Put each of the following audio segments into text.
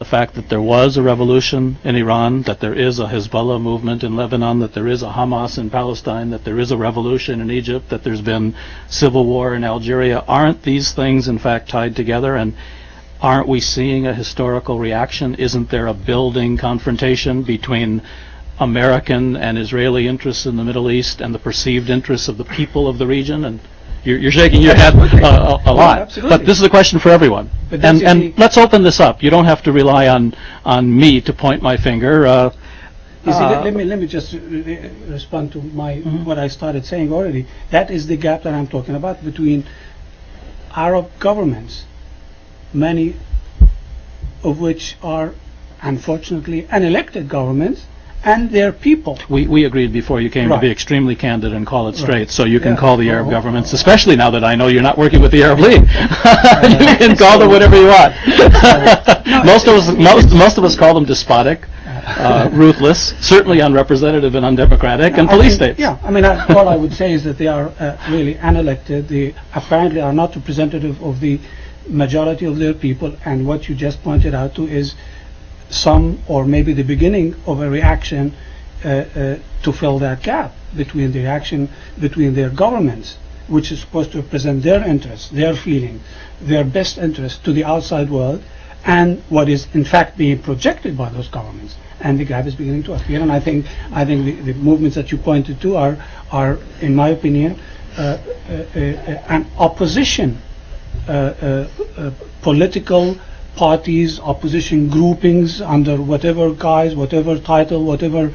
the fact that there was a revolution in Iran, that there is a Hezbollah movement in Lebanon, that there is a Hamas in Palestine, that there is a revolution in Egypt, that there's been civil war in Algeria. Aren't these things in fact tied together? And aren't we seeing a historical reaction? Isn't there a building confrontation between American and Israeli interests in the Middle East and the perceived interests of the people of the region? And you're shaking your head a lot. Absolutely. But this is a question for everyone. And let's open this up. You don't have to rely on me to point my finger. You see, let me just respond to what I started saying already. That is the gap that I'm talking about between Arab governments, many of which are unfortunately unelected governments, and their people. We agreed before you came to be extremely candid and call it straight, so you can call the Arab governments, especially now that I know you're not working with the Arab League. You can call them whatever you want. Most of us call them despotic, ruthless, certainly unrepresentative and undemocratic, and police states. Yeah, I mean, all I would say is that they are really unelected. They apparently are not representative of the majority of their people, and what you just pointed out to is some, or maybe the beginning of a reaction to fill that gap between the reaction between their governments, which is supposed to represent their interests, their feeling, their best interests to the outside world, and what is in fact being projected by those governments. And the gap is beginning to appear, and I think the movements that you pointed to are in my opinion an opposition political parties, opposition groupings under whatever guise, whatever title, whatever,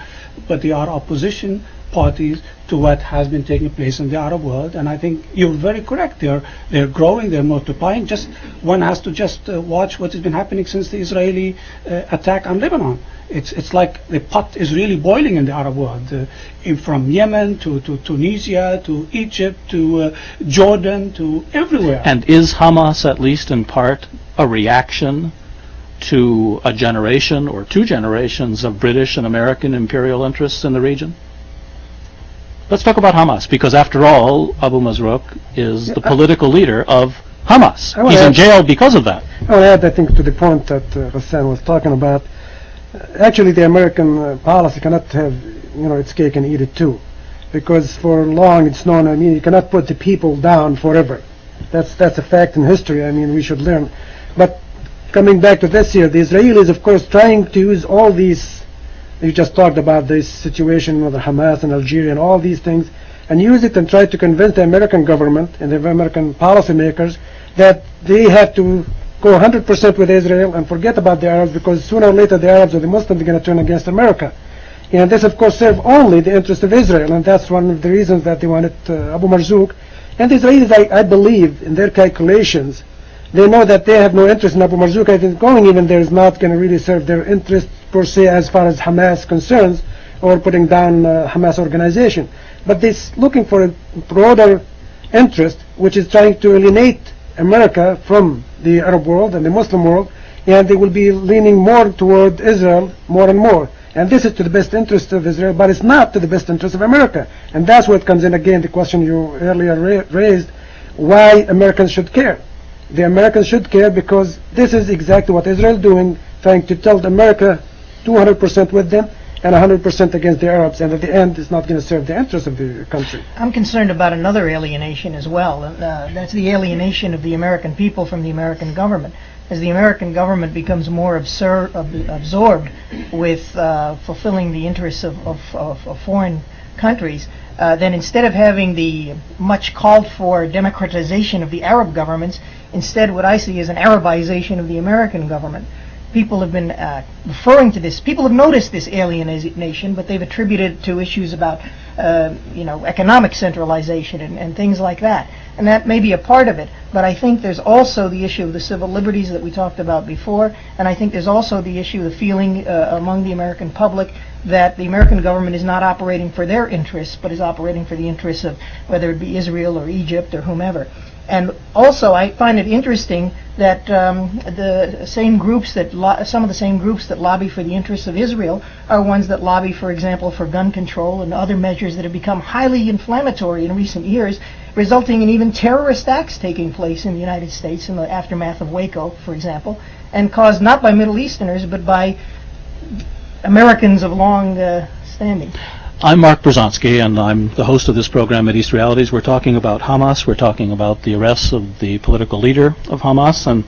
but they are opposition parties to what has been taking place in the Arab world. And I think you're very correct. They're growing, they're multiplying. Just one has to just watch what has been happening since the Israeli attack on Lebanon. It's like the pot is really boiling in the Arab world, from Yemen to Tunisia to Egypt to Jordan to everywhere. And is Hamas, at least in part, a reaction to a generation or two generations of British and American imperial interests in the region? Let's talk about Hamas, because after all, Abu Marzook is the political leader of Hamas. He's in jail because of that. I will add, I think, to the point that Hassan was talking about. Actually, the American policy cannot have, its cake and eat it too, because for long it's known. I mean, you cannot put the people down forever. That's a fact in history. I mean, we should learn. But coming back to this here, the Israelis, of course, trying to use all these. You just talked about this situation with Hamas and Algeria and all these things, and use it and try to convince the American government and the American policymakers that they have to go 100% with Israel and forget about the Arabs, because sooner or later the Arabs or the Muslims are going to turn against America. And this, of course, serves only the interest of Israel, and that's one of the reasons that they wanted Abu Marzook. And the Israelis, I believe, in their calculations, they know that they have no interest in Abu Marzook. I think going even there is not going to really serve their interest per se as far as Hamas concerns, or putting down Hamas organization. But they're looking for a broader interest, which is trying to alienate America from the Arab world and the Muslim world, and they will be leaning more toward Israel more and more. And this is to the best interest of Israel, but it's not to the best interest of America. And that's where it comes in again, the question you earlier raised, why Americans should care. The Americans should care because this is exactly what Israel is doing, trying to tilt America 200% with them and 100% against the Arabs, and at the end it's not going to serve the interests of the country. I'm concerned about another alienation as well. That's the alienation of the American people from the American government. As the American government becomes more absorbed with fulfilling the interests of foreign countries, then instead of having the much called for democratization of the Arab governments, instead what I see is an Arabization of the American government. People have been referring to this. People have noticed this alienation, but they've attributed it to issues about, economic centralization and things like that. And that may be a part of it. But I think there's also the issue of the civil liberties that we talked about before. And I think there's also the issue of the feeling among the American public that the American government is not operating for their interests, but is operating for the interests of whether it be Israel or Egypt or whomever. And also, I find it interesting that the same groups that some of the same groups that lobby for the interests of Israel are ones that lobby, for example, for gun control and other measures that have become highly inflammatory in recent years, resulting in even terrorist acts taking place in the United States in the aftermath of Waco, for example. and caused not by Middle Easterners, but by Americans of long standing. I'm Mark Brzezinski, and I'm the host of this program at East Realities. We're talking about Hamas. We're talking about the arrests of the political leader of Hamas. And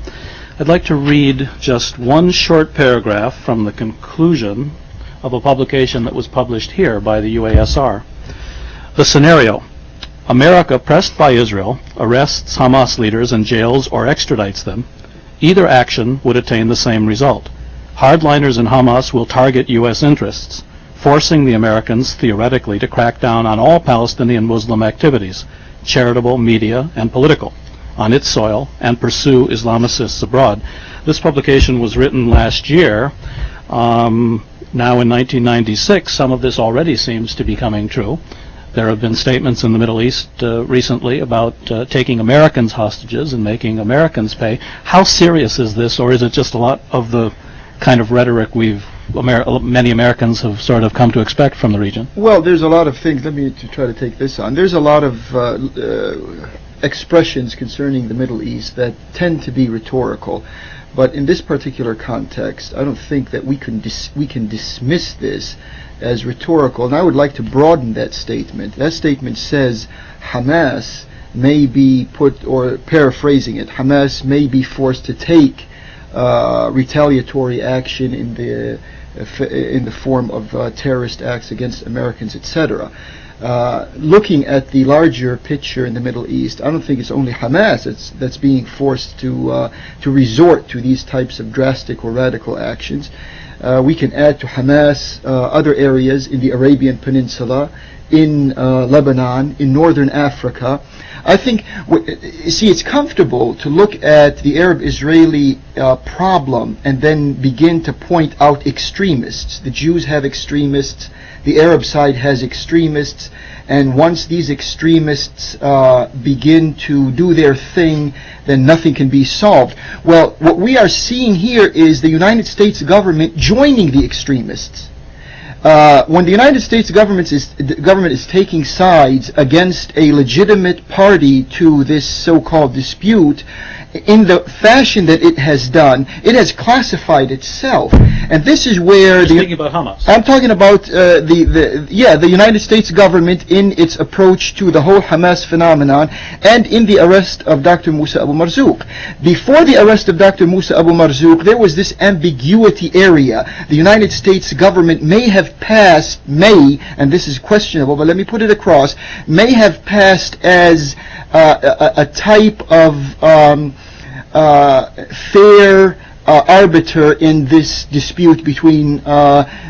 I'd like to read just one short paragraph from the conclusion of a publication that was published here by the UASR. The scenario: America, pressed by Israel, arrests Hamas leaders and jails or extradites them. Either action would attain the same result. Hardliners in Hamas will target U.S. interests, forcing the Americans, theoretically, to crack down on all Palestinian Muslim activities, charitable, media, and political, on its soil, and pursue Islamicists abroad. This publication was written last year. Now in 1996, some of this already seems to be coming true. There have been statements in the Middle East recently about taking Americans hostages and making Americans pay. How serious is this, or is it just a lot of the kind of rhetoric many Americans have sort of come to expect from the region? Well, there's a lot of things. Let me try to take this on. There's a lot of expressions concerning the Middle East that tend to be rhetorical. But in this particular context, I don't think that we can dismiss this as rhetorical. And I would like to broaden that statement. That statement says Hamas may be put, or paraphrasing it, Hamas may be forced to take retaliatory action in the form of terrorist acts against Americans, etc. Looking at the larger picture in the Middle East, I don't think it's only Hamas that's being forced to resort to these types of drastic or radical actions. We can add to Hamas other areas in the Arabian Peninsula, in Lebanon, in northern Africa. I think, see, it's comfortable to look at the Arab-Israeli problem and then begin to point out extremists. The Jews have extremists, the Arab side has extremists, and once these extremists begin to do their thing, then nothing can be solved. Well, what we are seeing here is the United States government joining the extremists. When the United States government is taking sides against a legitimate party to this so-called dispute, in the fashion that it has done, it has classified itself, and this is where You're speaking about Hamas. I'm talking about the United States government in its approach to the whole Hamas phenomenon, and in the arrest of Dr. Musa Abu Marzook. Before the arrest of Dr. Musa Abu Marzook, there was this ambiguity area. The United States government may have passed, and this is questionable, but let me put it across, may have passed as a type of fair arbiter in this dispute between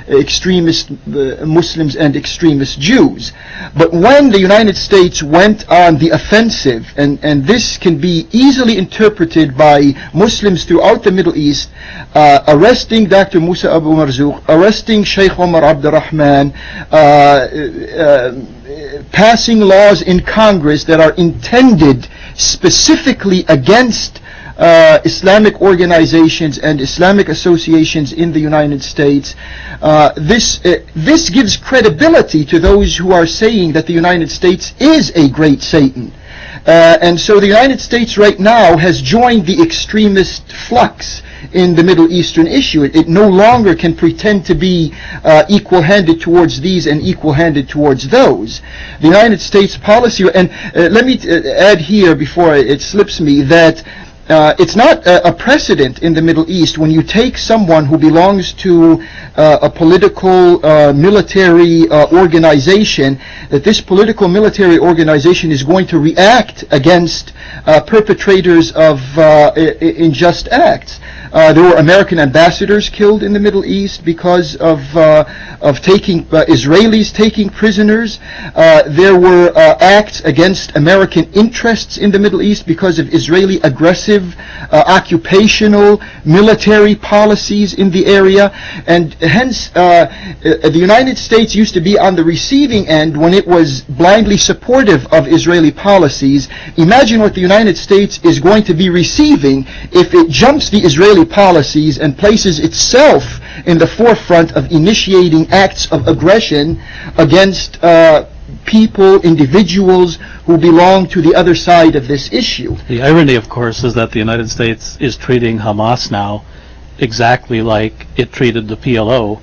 extremist Muslims and extremist Jews. But when the United States went on the offensive, and this can be easily interpreted by Muslims throughout the Middle East, arresting Dr. Musa Abu Marzook, arresting Sheikh Omar Abdurrahman, passing laws in Congress that are intended specifically against Islamic organizations and Islamic associations in the United States. This gives credibility to those who are saying that the United States is a great Satan. And so the United States right now has joined the extremist flux in the Middle Eastern issue. It no longer can pretend to be equal-handed towards these and equal-handed towards those. The United States policy, and let me add here before it slips me, that it's not a precedent in the Middle East when you take someone who belongs to a political military organization, that this political military organization is going to react against perpetrators of unjust acts. There were American ambassadors killed in the Middle East because of taking Israelis taking prisoners. There were acts against American interests in the Middle East because of Israeli aggressive occupational military policies in the area, and hence the United States used to be on the receiving end when it was blindly supportive of Israeli policies. Imagine what the United States is going to be receiving if it jumps the Israeli policies and places itself in the forefront of initiating acts of aggression against people, individuals who belong to the other side of this issue. The irony, of course, is that the United States is treating Hamas now exactly like it treated the PLO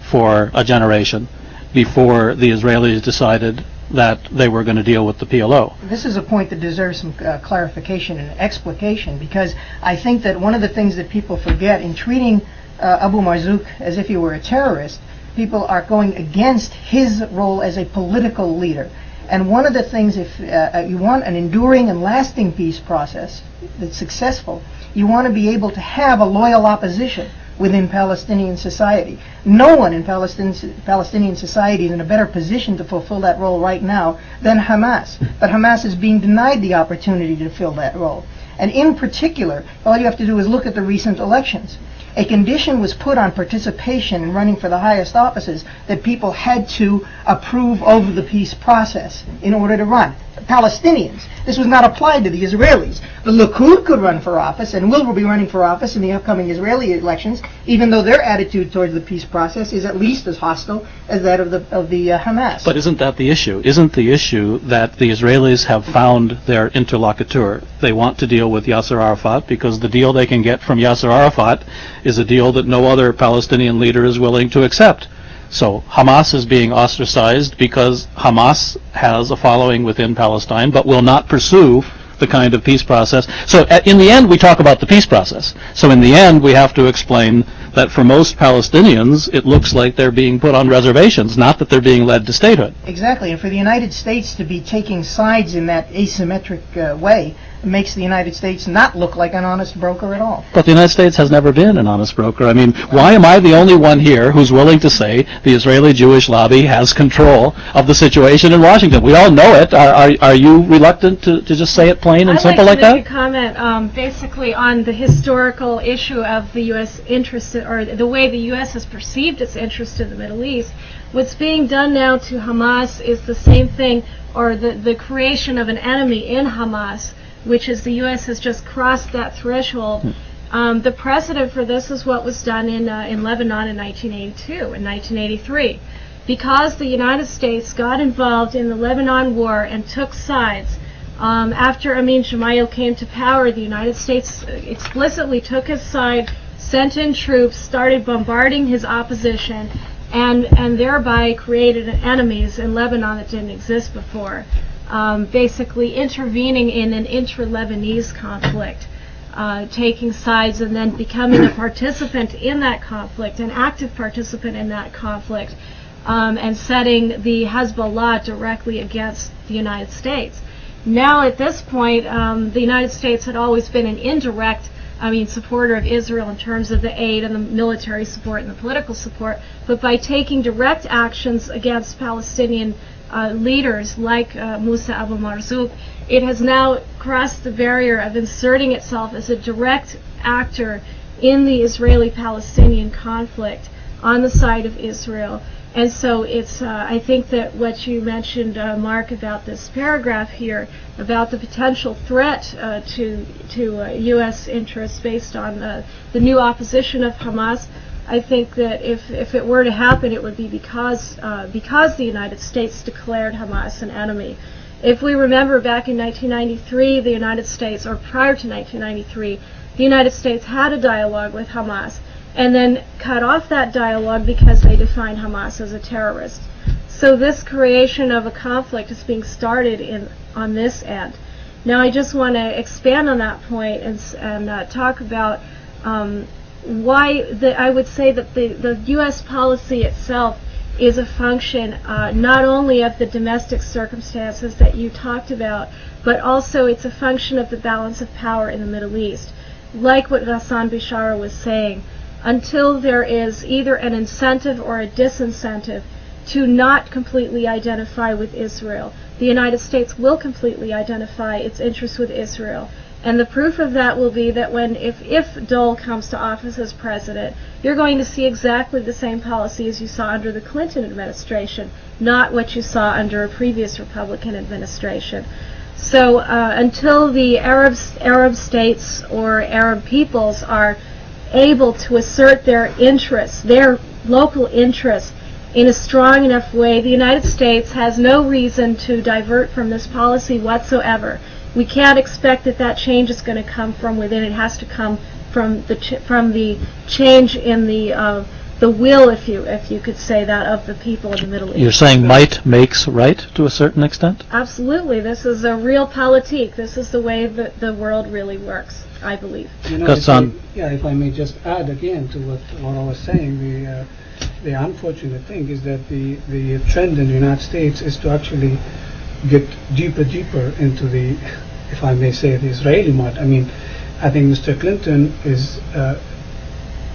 for a generation before the Israelis decided that they were going to deal with the PLO. This is a point that deserves some clarification and explication, because I think that one of the things that people forget in treating Abu Marzook as if he were a terrorist, people are going against his role as a political leader. And one of the things, if you want an enduring and lasting peace process that's successful, you want to be able to have a loyal opposition within Palestinian society. No one in Palestinian society is in a better position to fulfill that role right now than Hamas. But Hamas is being denied the opportunity to fill that role. And in particular, all you have to do is look at the recent elections. A condition was put on participation in running for the highest offices that people had to approve of the peace process in order to run. Palestinians. This was not applied to the Israelis. The Likud could run for office and will be running for office in the upcoming Israeli elections, even though their attitude towards the peace process is at least as hostile as that of the Hamas. But isn't that the issue? Isn't the issue that the Israelis have found their interlocutor? They want to deal with Yasser Arafat because the deal they can get from Yasser Arafat is a deal that no other Palestinian leader is willing to accept. So Hamas is being ostracized because Hamas has a following within Palestine but will not pursue the kind of peace process. So in the end, we talk about the peace process. So in the end, we have to explain that for most Palestinians, it looks like they're being put on reservations, not that they're being led to statehood. Exactly, and for the United States to be taking sides in that asymmetric way makes the United States not look like an honest broker at all. But the United States has never been an honest broker. I mean, why am I the only one here who's willing to say the Israeli Jewish lobby has control of the situation in Washington? We all know it. Are you reluctant to just say it plain and simple like that? I'd like to make a comment basically on the historical issue of the U.S. interest, or the way the U.S. has perceived its interest in the Middle East. What's being done now to Hamas is the same thing, or the creation of an enemy in Hamas, which is the U.S. has just crossed that threshold. The precedent for this is what was done in Lebanon in 1982 and 1983. Because the United States got involved in the Lebanon war and took sides, after Amin Gemayel came to power, the United States explicitly took his side, sent in troops, started bombarding his opposition, and thereby created enemies in Lebanon that didn't exist before. Basically intervening in an inter-Lebanese conflict, taking sides and then becoming a participant in that conflict, an active participant in that conflict, and setting the Hezbollah directly against the United States. Now at this point, the United States had always been an indirect supporter of Israel in terms of the aid and the military support and the political support, but by taking direct actions against Palestinian leaders like Musa Abu Marzook, it has now crossed the barrier of inserting itself as a direct actor in the Israeli-Palestinian conflict on the side of Israel. And so it's, I think that what you mentioned, Mark, about this paragraph here, about the potential threat to U.S. interests based on the new opposition of Hamas, I think that if it were to happen, it would be because the United States declared Hamas an enemy. If we remember back in 1993, the United States, or prior to 1993, the United States had a dialogue with Hamas and then cut off that dialogue because they defined Hamas as a terrorist. So this creation of a conflict is being started on this end. Now I just want to expand on that point and talk about why I would say that the U.S. policy itself is a function not only of the domestic circumstances that you talked about, but also it's a function of the balance of power in the Middle East. Like what Ghassan Bishara was saying, until there is either an incentive or a disincentive to not completely identify with Israel, the United States will completely identify its interests with Israel. And the proof of that will be that if Dole comes to office as president, you're going to see exactly the same policy as you saw under the Clinton administration, not what you saw under a previous Republican administration. So until the Arab states or Arab peoples are able to assert their interests, their local interests, in a strong enough way, the United States has no reason to divert from this policy whatsoever. We can't expect that change is going to come from within. It has to come from the change in the will, if you could say that, of the people in the Middle East. You're saying might makes right to a certain extent? Absolutely. This is a real politique. This is the way that the world really works, I believe. You know, if I may just add again to what I was saying, the unfortunate thing is that the trend in the United States is to actually get deeper into the, if I may say, the Israeli mud. I mean, I think Mr. Clinton is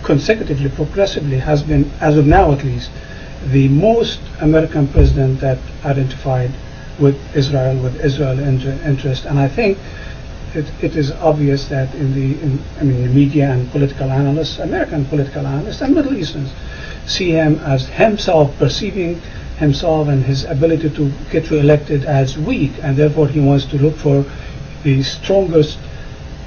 consecutively, progressively, has been, as of now at least, the most American president that identified with Israel interest. And I think it is obvious that in the media and political analysts, American political analysts and Middle Easterns, see him as himself, perceiving himself and his ability to get re-elected as weak, and therefore he wants to look for the strongest,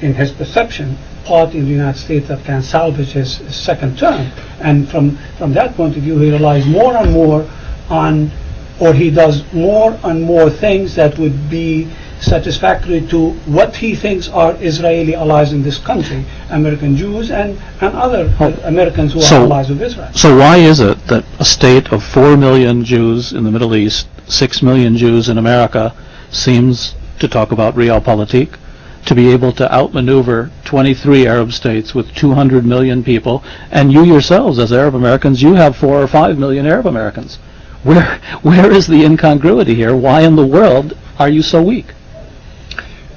in his perception, party in the United States that can salvage his second term. And from that point of view, he relies more and more on, or he does more and more things that would be satisfactory to what he thinks are Israeli allies in this country, American Jews and other Americans who are allies of Israel. So why is it that a state of 4 million Jews in the Middle East, 6 million Jews in America, seems to talk about realpolitik, to be able to outmaneuver 23 Arab states with 200 million people, and you yourselves as Arab Americans, you have 4 or 5 million Arab Americans? Where is the incongruity here? Why in the world are you so weak?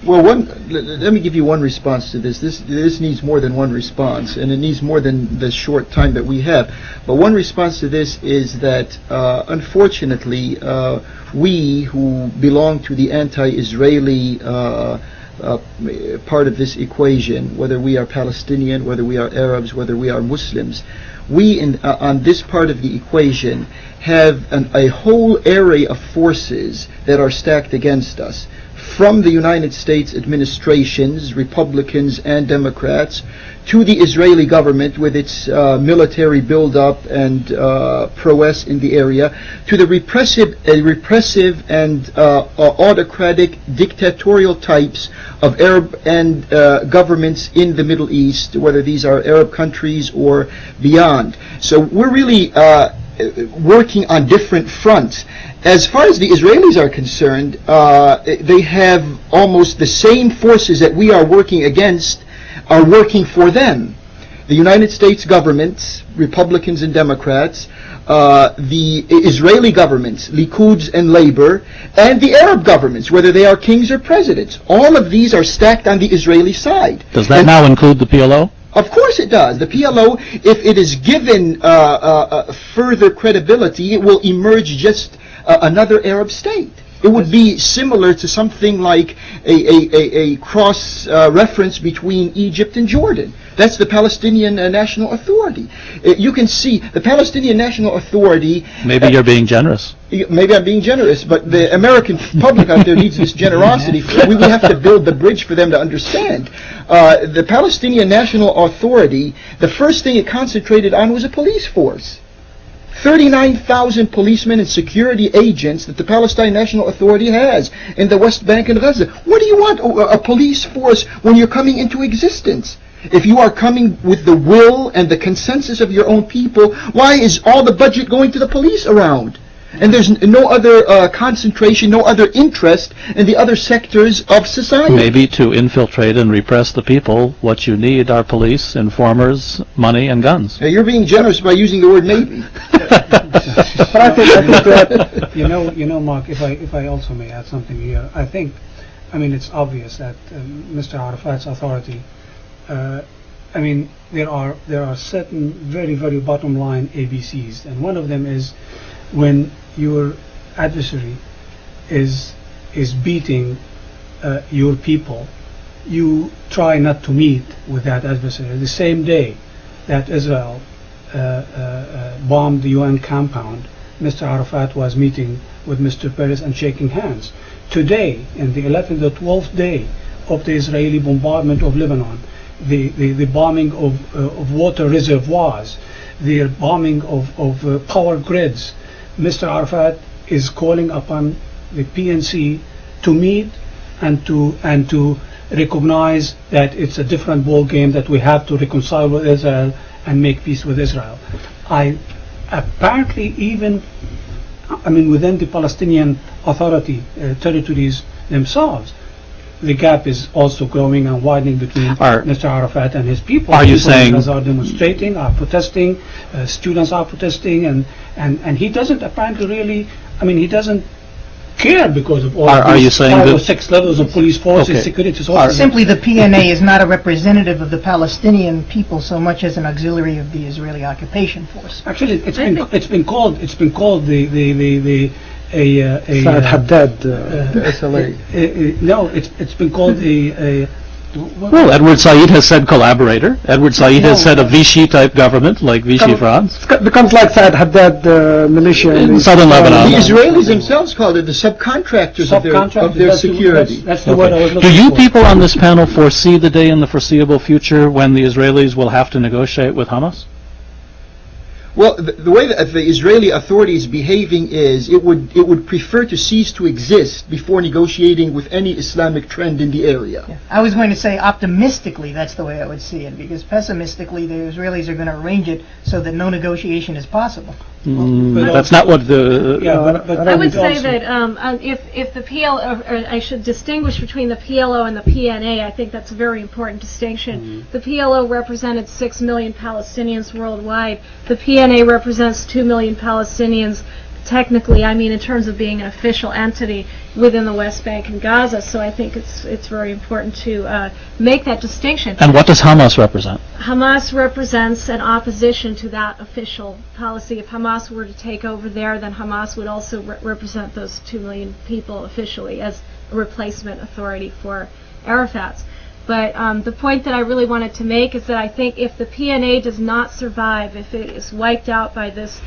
Well, let me give you one response to this. This needs more than one response, and it needs more than the short time that we have. But one response to this is that, unfortunately, we who belong to the anti-Israeli part of this equation, whether we are Palestinian, whether we are Arabs, whether we are Muslims, we on this part of the equation have a whole array of forces that are stacked against us. From the United States administrations, Republicans and Democrats, to the Israeli government with its military buildup and prowess in the area, to the repressive and autocratic dictatorial types of Arab and governments in the Middle East, whether these are Arab countries or beyond. So we're really working on different fronts. As far as the Israelis are concerned, they have almost the same forces that we are working against are working for them. The United States governments, Republicans and Democrats, the Israeli governments, Likuds and Labor, and the Arab governments, whether they are kings or presidents. All of these are stacked on the Israeli side. Does that now include the PLO? Of course it does. The PLO, if it is given further credibility, it will emerge just another Arab state. It would be similar to something like a cross reference between Egypt and Jordan. That's the Palestinian National Authority. You can see the Palestinian National Authority. Maybe you're being generous. Maybe I'm being generous, but the American public out there needs this generosity. We have to build the bridge for them to understand. The Palestinian National Authority, the first thing it concentrated on was a police force. 39,000 policemen and security agents that the Palestine National Authority has in the West Bank and Gaza. What do you want a police force when you're coming into existence? If you are coming with the will and the consensus of your own people, why is all the budget going to the police around? And there's no other concentration, no other interest in the other sectors of society. Maybe to infiltrate and repress the people, what you need are police, informers, money, and guns. You're being generous by using the word maybe. But I think that, you know, Mark, if I also may add something here, I mean, it's obvious that Mr. Arafat's authority, I mean, there are certain very, very bottom line ABCs, and one of them is when your adversary is beating your people, you try not to meet with that adversary. The same day that Israel bombed the UN compound, Mr. Arafat was meeting with Mr. Peres and shaking hands. Today, in the 11th or 12th day of the Israeli bombardment of Lebanon, the bombing of water reservoirs, the bombing of power grids, Mr. Arafat is calling upon the PNC to meet and to recognize that it's a different ball game, that we have to reconcile with Israel and make peace with Israel. Apparently even, within the Palestinian Authority territories themselves, the gap is also growing and widening between Mr. Arafat and his people. Are you People saying- are demonstrating, are protesting, students are protesting, and he doesn't apparently really, he doesn't care because of all Are these you saying 5 or that- 6 levels of police forces, Okay. security forces. Simply, the PNA is not a representative of the Palestinian people so much as an auxiliary of the Israeli occupation force. Actually, it's been called the Saad Haddad, the SLA. no, it's been called Well, Edward Said has said collaborator. Edward Said has said a Vichy type government, like Vichy France. Becomes like Saad Haddad militia In southern Lebanon. The Israelis themselves called it the subcontractors of their security. That's the word I was Do looking you for. people on this panel foresee the day in the foreseeable future when the Israelis will have to negotiate with Hamas? Well, the way that the Israeli authorities behaving is, it would prefer to cease to exist before negotiating with any Islamic trend in the area. I was going to say optimistically that's the way I would see it, because pessimistically the Israelis are going to arrange it so that no negotiation is possible. That's not what the... But I would say also- that if the PLO, or I should distinguish between the PLO and the PNA, I think that's a very important distinction. The PLO represented 6 million Palestinians worldwide. The PNA represents 2 million Palestinians, technically, in terms of being an official entity within the West Bank and Gaza. So I think it's very important to make that distinction. And what does Hamas represent? Hamas represents an opposition to that official policy. If Hamas were to take over there, then Hamas would also represent those 2 million people officially as a replacement authority for Arafat's. But the point that I really wanted to make is that I think if the PNA does not survive, if it is wiped out by this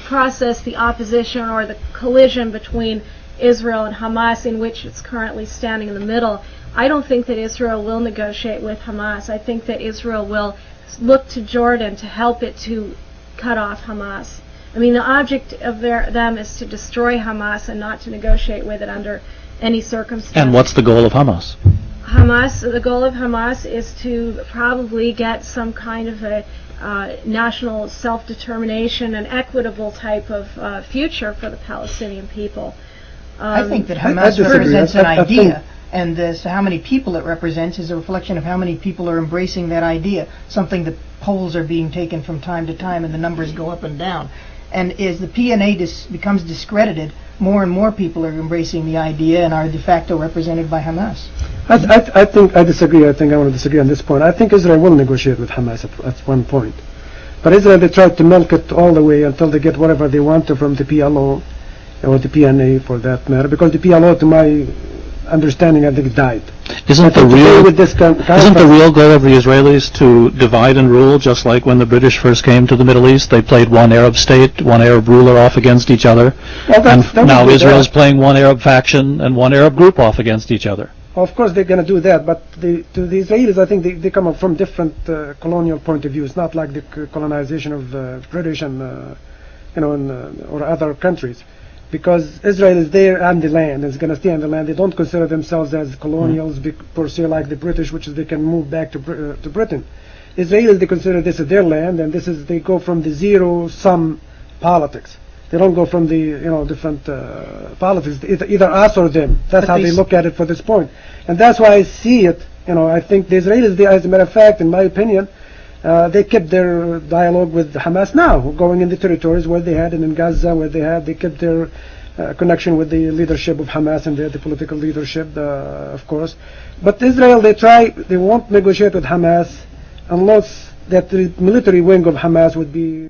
process, the opposition or the collision between Israel and Hamas, in which it's currently standing in the middle, I don't think that Israel will negotiate with Hamas. I think that Israel will look to Jordan to help it to cut off Hamas. The object of them is to destroy Hamas and not to negotiate with it under any circumstance. And what's the goal of Hamas? The goal of Hamas is to probably get some kind of a national self-determination and equitable type of future for the Palestinian people. I think that I Hamas disagree. represents an I think- idea, and as to how many people it represents is a reflection of how many people are embracing that idea, something that polls are being taken from time to time and the numbers go up and down. And as the PNA becomes discredited, more and more people are embracing the idea and are de facto represented by Hamas. I think I disagree. I think I want to disagree on this point. I think Israel will negotiate with Hamas at one point. But Israel, they try to milk it all the way until they get whatever they want to from the PLO or the PNA for that matter, because the PLO, to my understanding, I think died. Isn't the real goal of the Israelis to divide and rule, just like when the British first came to the Middle East? They played one Arab state, one Arab ruler off against each other. Well, And that now would be Israel's that. playing one Arab faction and one Arab group off against each other. Of course, they're going to do that, but to the Israelis, I think they come up from different colonial point of views, not like the colonization of the British and or other countries. Because Israel is there on the land, is going to stay on the land. They don't consider themselves as colonials per se like the British, which is they can move back to Britain. Israelis, they consider this as their land, and they go from the zero-sum politics. They don't go from the different politics, either us or them. That's how they look at it for this point, and that's why I see it. I think the Israelis, as a matter of fact, in my opinion, they kept their dialogue with Hamas now, going in the territories where they had, and in Gaza where they kept their connection with the leadership of Hamas and the political leadership, of course. But Israel, they won't negotiate with Hamas unless that the military wing of Hamas would be